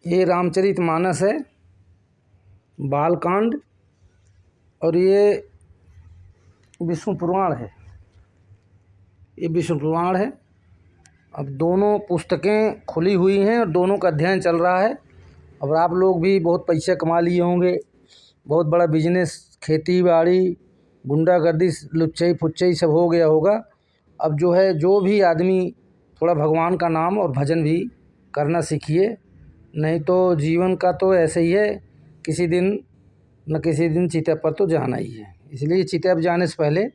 ये रामचरितमानस है, बालकांड, और ये विष्णु पुराण है। ये विष्णु पुराण है। अब दोनों पुस्तकें खुली हुई हैं और दोनों का अध्ययन चल रहा है। अब आप लोग भी बहुत पैसे कमा लिए होंगे, बहुत बड़ा बिजनेस, खेती बाड़ी, गुंडागर्दी, लुच्चई फुच्चई सब हो गया होगा। अब जो है, जो भी आदमी थोड़ा भगवान का नाम और भजन भी करना सीखिए, नहीं तो जीवन का तो ऐसे ही है, किसी दिन न किसी दिन चिता पर तो जाना ही है। इसलिए चिता पर जाने से पहले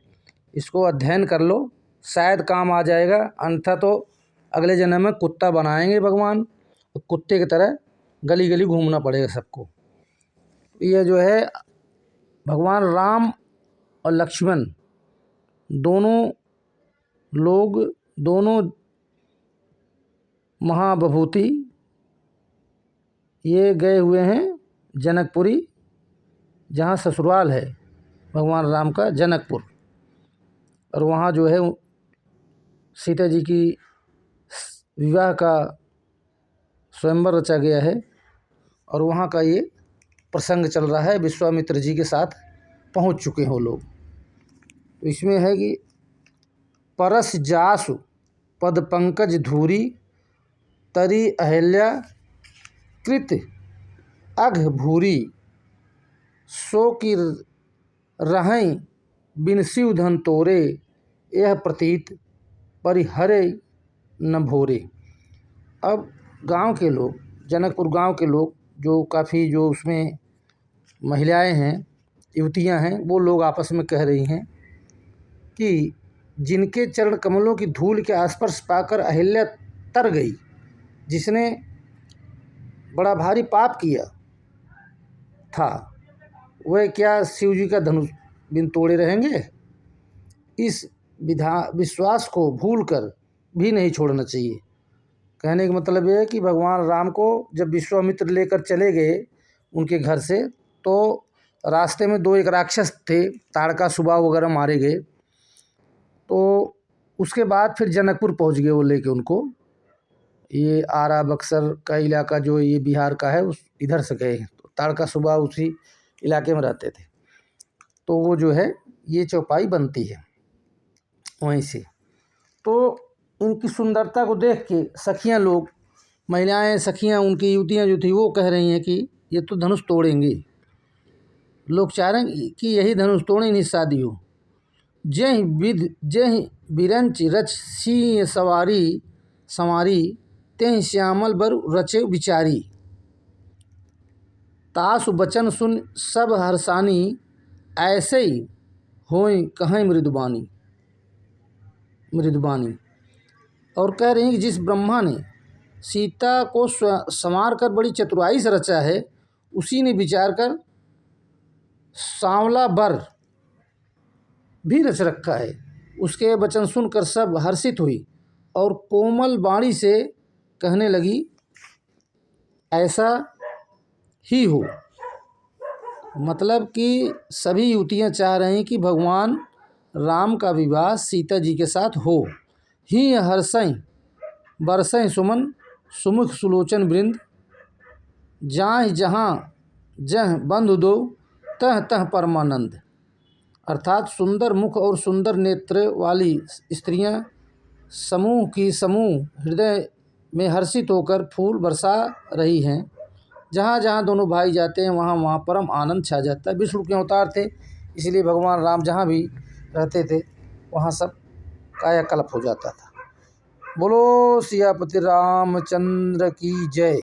इसको अध्ययन कर लो, शायद काम आ जाएगा। अन्यथा तो अगले जन्म में कुत्ता बनाएंगे भगवान, कुत्ते की तरह गली गली घूमना पड़ेगा सबको। ये जो है, भगवान राम और लक्ष्मण दोनों लोग, दोनों महाविभूति, ये गए हुए हैं जनकपुरी, जहाँ ससुराल है भगवान राम का, जनकपुर। और वहाँ जो है सीता जी की विवाह का स्वयंवर रचा गया है और वहाँ का ये प्रसंग चल रहा है। विश्वामित्र जी के साथ पहुँच चुके हैं वो लोग। तो इसमें है कि परस जासु पद पंकज धूरी, तरी अहिल्या कृत अघ भूरी, सो की रहें बिनसिव धन तोरे, यह प्रतीत परिहरे न भोरे। अब गांव के लोग, जनकपुर गांव के लोग, जो काफ़ी जो उसमें महिलाएं हैं, युवतियां हैं, वो लोग आपस में कह रही हैं कि जिनके चरण कमलों की धूल के आस्पर्श पाकर अहिल्या तर गई, जिसने बड़ा भारी पाप किया था, वह क्या शिव जी का धनुष बिन तोड़े रहेंगे? इस विश्वास को भूलकर भी नहीं छोड़ना चाहिए। कहने का मतलब यह है कि भगवान राम को जब विश्वामित्र लेकर चले गए उनके घर से, तो रास्ते में एक राक्षस थे, ताड़का सुबह वगैरह मारे गए। तो उसके बाद फिर जनकपुर पहुंच गए वो लेके उनको। ये आरा बक्सर का इलाका जो ये बिहार का है, उस इधर से गए। तो ताड़का सुबह उसी इलाके में रहते थे। तो वो जो है, ये चौपाई बनती है वहीं से। तो इनकी सुंदरता को देख के सखियां लोग, महिलाएं सखियां, उनकी युवतियां जो थी, वो कह रही हैं कि ये तो धनुष तोड़ेंगे। लोग चाह रहे हैं कि यही धनुष तोड़े, इन्हीं शादी हो। जय विध जय बिरंच रच सिंह सवारी संवारी, तेह श्यामल बर रचे विचारी, तासु बचन सुन सब हर्षानी, ऐसे ही होई कहें मृदुबानी। और कह रही हैं कि जिस ब्रह्मा ने सीता को संवार कर बड़ी चतुराई से रचा है, उसी ने विचार कर सांवला बर भी रच रखा है। उसके वचन सुनकर सब हर्षित हुई और कोमल वाणी से कहने लगी, ऐसा ही हो। मतलब कि सभी युवतियाँ चाह रही हैं कि भगवान राम का विवाह सीता जी के साथ हो। ही हर्षें बरसें सुमन, सुमुख सुलोचन वृंद, जाहि जहाँ जह बंधु दो, तह तह परमानंद। अर्थात सुंदर मुख और सुंदर नेत्र वाली स्त्रियां समूह की समूह हृदय में हर्षित होकर फूल बरसा रही हैं। जहाँ जहाँ दोनों भाई जाते हैं, वहाँ वहाँ परम आनंद छा जाता है। विष्णु के अवतार थे, इसलिए भगवान राम जहाँ भी रहते थे वहाँ सब कायाकल्प हो जाता था। बोलो सियापति रामचंद्र की जय।